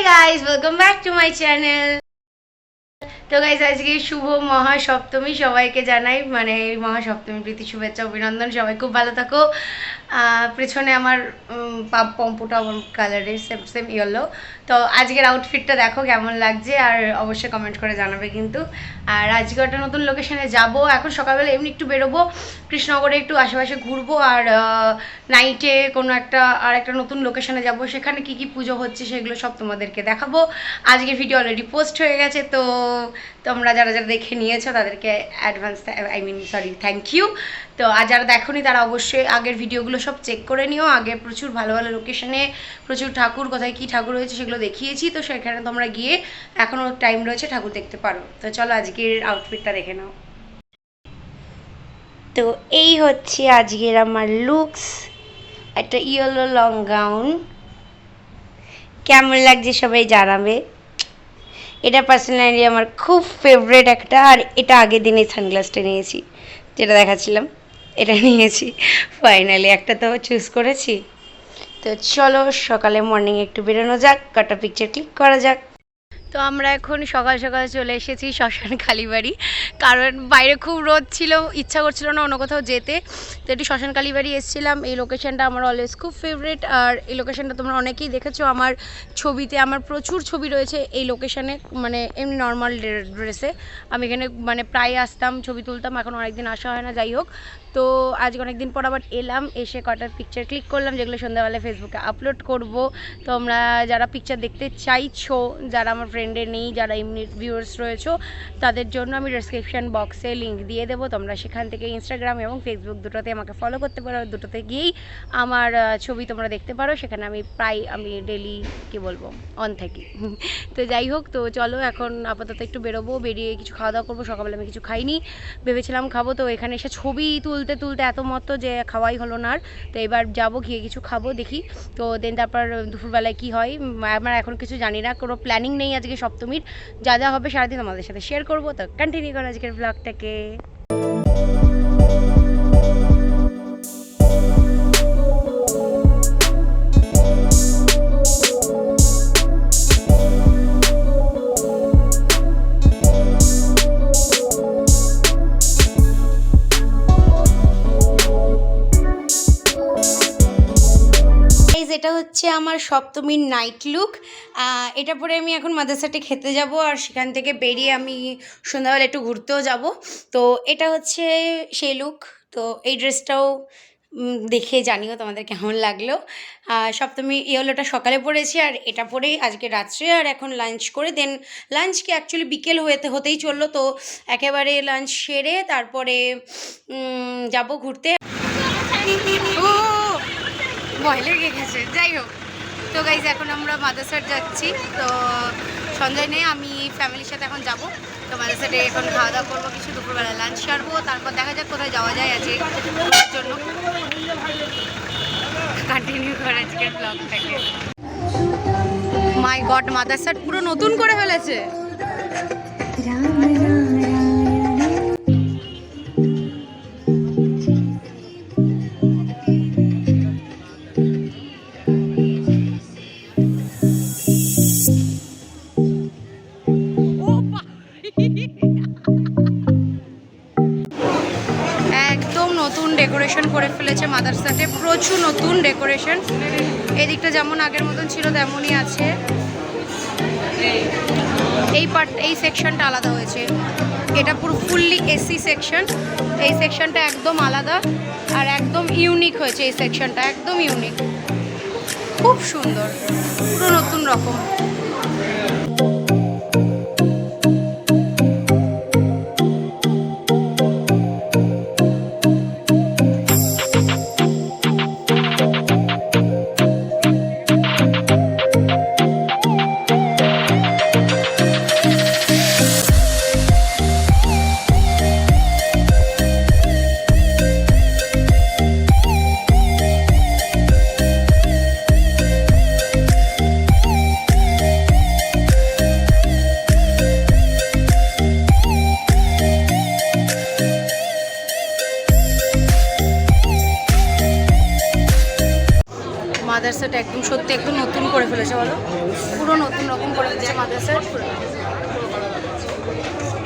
guys, welcome back to my channel. তো guys আজকে শুভ মহাসপ্তমী সবাইকে জানাই মানে মহাসপ্তমী প্রীতি শুভেচ্ছা অভিনন্দন সবাই খুব ভালো থাকো পেছনে আমার পম্পুটা আমার কালারের সেম সেম ইয়েলো তো আজকের আউটফিটটা দেখো কেমন লাগছে আর অবশ্যই কমেন্ট করে জানাবে কিন্তু আর আজকে একটা নতুন লোকেশনে যাব এখন সকালবেলা এমনি একটু বেরোবো কৃষ্ণনগরে একটু আশেপাশে ঘুরবো আর নাইটে কোনো একটা নতুন লোকেশনে যাব সেখানে কি কি পুজো হচ্ছে সেগুলো সব তোমাদেরকে দেখাবো আজকের ভিডিও অলরেডি পোস্ট হয়ে গেছে তো তোমরা যারা যারা দেখে নিয়েছো তাদেরকে অ্যাডভান্স থ্যাংক ইউ তো আর যারা দেখোনি তারা অবশ্যই আগের ভিডিওগুলো সব চেক করে নিও আগে প্রচুর ভালো ভালো লোকেশনে প্রচুর ঠাকুর কোথায় কী ঠাকুর হয়েছে সেগুলো দেখিয়েছি তো সেখানে তোমরা গিয়ে এখনও টাইম রয়েছে ঠাকুর দেখতে পারো তো চলো আজকের আউটফিটটা দেখে নাও তো এই হচ্ছে আজকের আমার লুকস একটা ইয়েলো লং গাউন কেমন লাগছে সবাই জানাবে এটা পার্সোনালি আমার খুব ফেভারিট একটা আর এটা আগের দিনে সানগ্লাসটা নিয়েছি যেটা দেখাচ্ছিলাম এটা নিয়েছি ফাইনালি একটা তো চুজ করেছি তো চলো সকালে মর্নিং একটু বেরোনো যাক কটা পিকচার ক্লিক করা যাক তো আমরা এখন সকাল সকাল চলে এসেছি শ্মশান কালীবাড়ি কারণ বাইরে খুব রোদ ছিল ইচ্ছা করছিল না অন্য কোথাও যেতে তো একটু শ্মশান কালীবাড়ি এসেছিলাম এই লোকেশনটা আমার অলওয়েজ খুব ফেভারিট আর এই লোকেশনটা তোমরা অনেকেই দেখেছো আমার ছবিতে আমার প্রচুর ছবি রয়েছে এই লোকেশনে মানে এমনি নর্মাল ড্রেসে আমি এখানে মানে প্রায় আসতাম ছবি তুলতাম এখন অনেকদিন আসা হয় না যাই হোক তো আজকে অনেকদিন পর আবার এলাম এসে কটার পিকচার ক্লিক করলাম যেগুলো সন্ধ্যাবেলায় ফেসবুকে আপলোড করব তো আমরা যারা পিকচার দেখতে চাইছো যারা আমার ফ্রেন্ডে নেই যারা এমনি ভিউয়ার্স রয়েছো তাদের জন্য আমি ডেসক্রিপশন বক্সে লিঙ্ক দিয়ে দেবো তোমরা সেখান থেকে ইনস্টাগ্রাম এবং ফেসবুক দুটোতে আমাকে ফলো করতে পারো দুটোতে গিয়েই আমার ছবি তোমরা দেখতে পারো সেখানে আমি ডেলি কী বলবো অন থাকি তো যাই হোক তো চলো এখন আপাতত একটু বেরোবো বেরিয়ে কিছু খাওয়া দাওয়া করবো সকালবেলা আমি কিছু খাইনি ভেবেছিলাম খাবো তো এখানে এসে ছবি তুলতে এত মতো যে খাওয়াই হলো না আর তো এবার যাবো গিয়ে কিছু খাবো দেখি তো দেন তারপর দুপুরবেলায় কী হয় আমার এখন কিছু জানি না কোনো প্ল্যানিং নেই আজকে সপ্তমীর যা যা হবে সারাদিন আমাদের সাথে শেয়ার করবো তো কন্টিনিউ করো আজকের ব্লগটাকে এটা হচ্ছে আমার সপ্তমীর নাইট লুক এটা পরে আমি এখন মাদ্রাসাতে খেতে যাব আর সেখান থেকে বেরিয়ে আমি সন্ধ্যাবেলা একটু ঘুরতেও যাব তো এটা হচ্ছে সেই লুক তো এই ড্রেসটাও দেখে জানিও তোমাদের কেমন লাগলো সপ্তমী ইয়েলোটা সকালে পরেছি আর এটা পরেই আজকে রাত্রে আর এখন লাঞ্চ করে দেন লাঞ্চকে অ্যাকচুয়ালি বিকেল হতেই চললো তো একেবারে লাঞ্চ সেরে তারপরে যাব ঘুরতে ভয় লেগে গেছে যাই হোক তো গাইজ এখন আমরা মাদ্রাসার যাচ্ছি তো সন্ধ্যায় নেই আমি ফ্যামিলির সাথে এখন যাব তো মাদ্রাসাতে এখন খাওয়া দাওয়া করবো কিছু দুপুরবেলা লাঞ্চ সারবো তারপর দেখা যাক কোথায় যাওয়া যায় আজকে ঘোরার জন্য কন্টিনিউ করে আজকের ব্লগটাকে মাই গড মাদ্রাসার পুরো নতুন করে ফেলেছে একদম নতুন ডেকোরেশন করে ফেলেছে মাদ্রাসাতে প্রচুর নতুন ডেকোরেশন এদিকটা যেমন আগের মতন ছিল তেমনই আছে এই সেকশনটা আলাদা হয়েছে এটা পুরো ফুললি এসি সেকশন এই সেকশনটা একদম আলাদা আর একদম ইউনিক হয়েছে এই সেকশনটা একদম ইউনিক খুব সুন্দর পুরো নতুন রকম মাদ্রাসাটা একদম সত্যি একদম নতুন করে ফেলেছে, বলো পুরো নতুন রকম করে ফেলেছে মাদ্রাসা।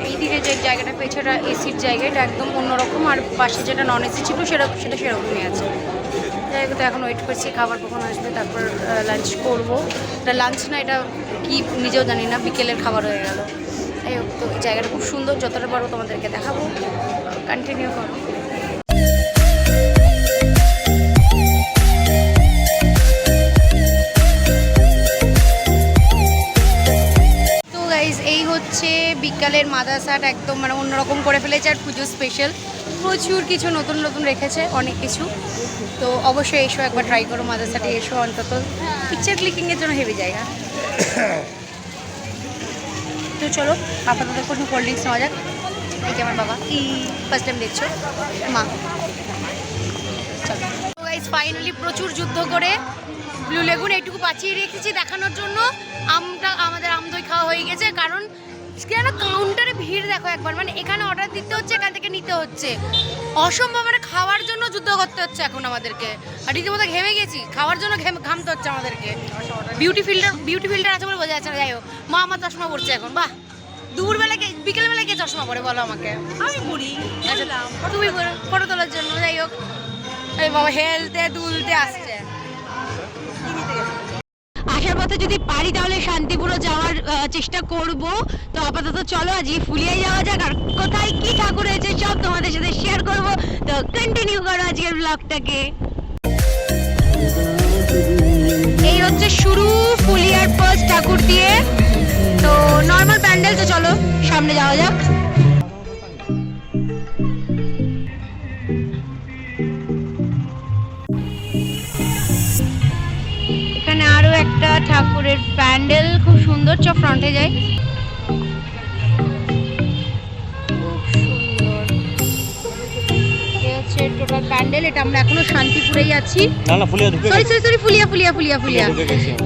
এইদিকে যে জায়গাটা পেয়েছে এটা এসির জায়গা, এটা একদম অন্যরকম, আর পাশে যেটা নন এসি ছিল সেটা সেরকমই আছে। যাই হোক, তো এখন ওয়েট করছি খাবার কখন আসবে, তারপর লাঞ্চ করবো। এটা লাঞ্চ না, এটা কি নিজেও জানি না, বিকেলের খাবার হয়ে গেল। যাই হোক, তো এই জায়গাটা খুব সুন্দর, যতটা পারবো তোমাদেরকে দেখাবো, কন্টিনিউ করো। এই হচ্ছে বিকালের মাদ্রাসাটা, একদম মানে অন্যরকম করে ফেলেছে, আর পুজো স্পেশাল প্রচুর কিছু নতুন নতুন রেখেছে, অনেক কিছু। তো অবশ্যই এসো, একবার ট্রাই করো মাদ্রাসাটা, এসো অন্তত পিকচার ক্লিকিংয়ের জন্য হেভি জায়গা। তো চলো আপাতত কোনো কোল্ড ড্রিঙ্কস নেওয়া যাক। এই যে আমার বাবা, এই ফার্স্ট টাইম দেখছো মা। চলো গাইস, ফাইনালি প্রচুর যুদ্ধ করে ব্লু লেগুন এইটুকু বাঁচিয়ে রেখেছি দেখানোর জন্য। আমাদের আম দই খাওয়া হয়ে গেছে, কারণ কেন কাউন্টারে ভিড় দেখো একবার, মানে এখানে অর্ডার দিতে হচ্ছে, এখান থেকে নিতে হচ্ছে, অসম্ভব, মানে খাওয়ার জন্য যুদ্ধ করতে হচ্ছে এখন আমাদেরকে। আর রীতিমতো ঘেমে গেছি, খাওয়ার জন্য ঘামতে হচ্ছে আমাদেরকে। বিউটি ফিল্টার আছে বলে বোঝা যাচ্ছে না। যাই হোক, মা আমার চশমা পড়ছে এখন, বাহ দুপুরবেলাকে বিকেলবেলায় কে চশমা পড়ে বলো আমাকে? আমি পড়ি, তুমি ফটো তোলার জন্য। যাই হোক, বাবা হেলতে দুলতে আসছে। আসার পথে যদি পারি তাহলে শান্তিপুরও যাওয়ার চেষ্টা করব। তো আপাতত চলো আজকে ফুলিয়ায় যাওয়া যাক, আর কোথায় কি ঠাকুর হয়েছে সব তোমাদের সাথে শেয়ার করব। তো কন্টিনিউ করো আজকের ব্লগটাকে। এই হচ্ছে শুরু ফুলিয়ার ফার্স্ট ঠাকুর দিয়ে, তো নর্মাল প্যান্ডেল। তো চলো সামনে যাওয়া যাক। এখানে আরো একটা ঠাকুরের প্যান্ডেল, খুব সুন্দর। চ ফ্রন্টে যাই। টোটাল প্যান্ডেল এটা। আমরা এখনো শান্তিপুরেই আছি, ফুলিয়া।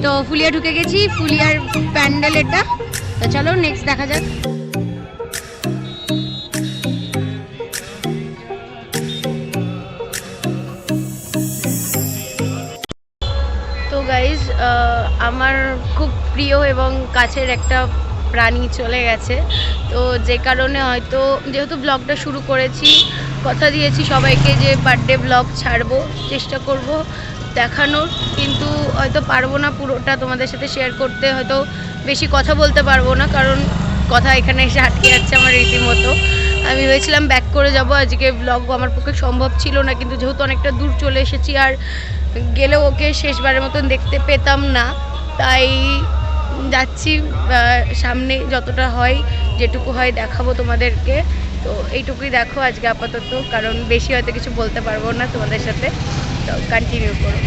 তো ফুলিয়া ঢুকে গেছি, ফুলিয়ার প্যান্ডেল এটা। তো চলো নেক্সট দেখা যাক। তো গাইজ, আমার খুব প্রিয় এবং কাছের একটা প্রাণী চলে গেছে। তো যে কারণে হয়তো, যেহেতু ব্লগটা শুরু করেছি, কথা দিয়েছি সবাইকে যে বার্থডে ব্লগ ছাড়বো, চেষ্টা করব দেখানোর, কিন্তু হয়তো পারবো না পুরোটা তোমাদের সাথে শেয়ার করতে, হয়তো বেশি কথা বলতে পারবো না, কারণ কথা এখানে এসে আটকে যাচ্ছে আমার রীতিমতো। আমি ভেবেছিলাম ব্যাক করে যাব, আজকে ব্লগ আমার পক্ষে সম্ভব ছিল না, কিন্তু যেহেতু অনেকটা দূর চলে এসেছি, আর গেলেও ওকে শেষবারের মতন দেখতে পেতাম না, তাই যাচ্ছি। সামনে যতটা হয়, যেটুকু হয় দেখাবো তোমাদেরকে। তো এইটুকুই দেখো আজকে আপাতত, কারণ বেশি হয়তো কিছু বলতে পারবো না তোমাদের সাথে। তো কন্টিনিউ করো।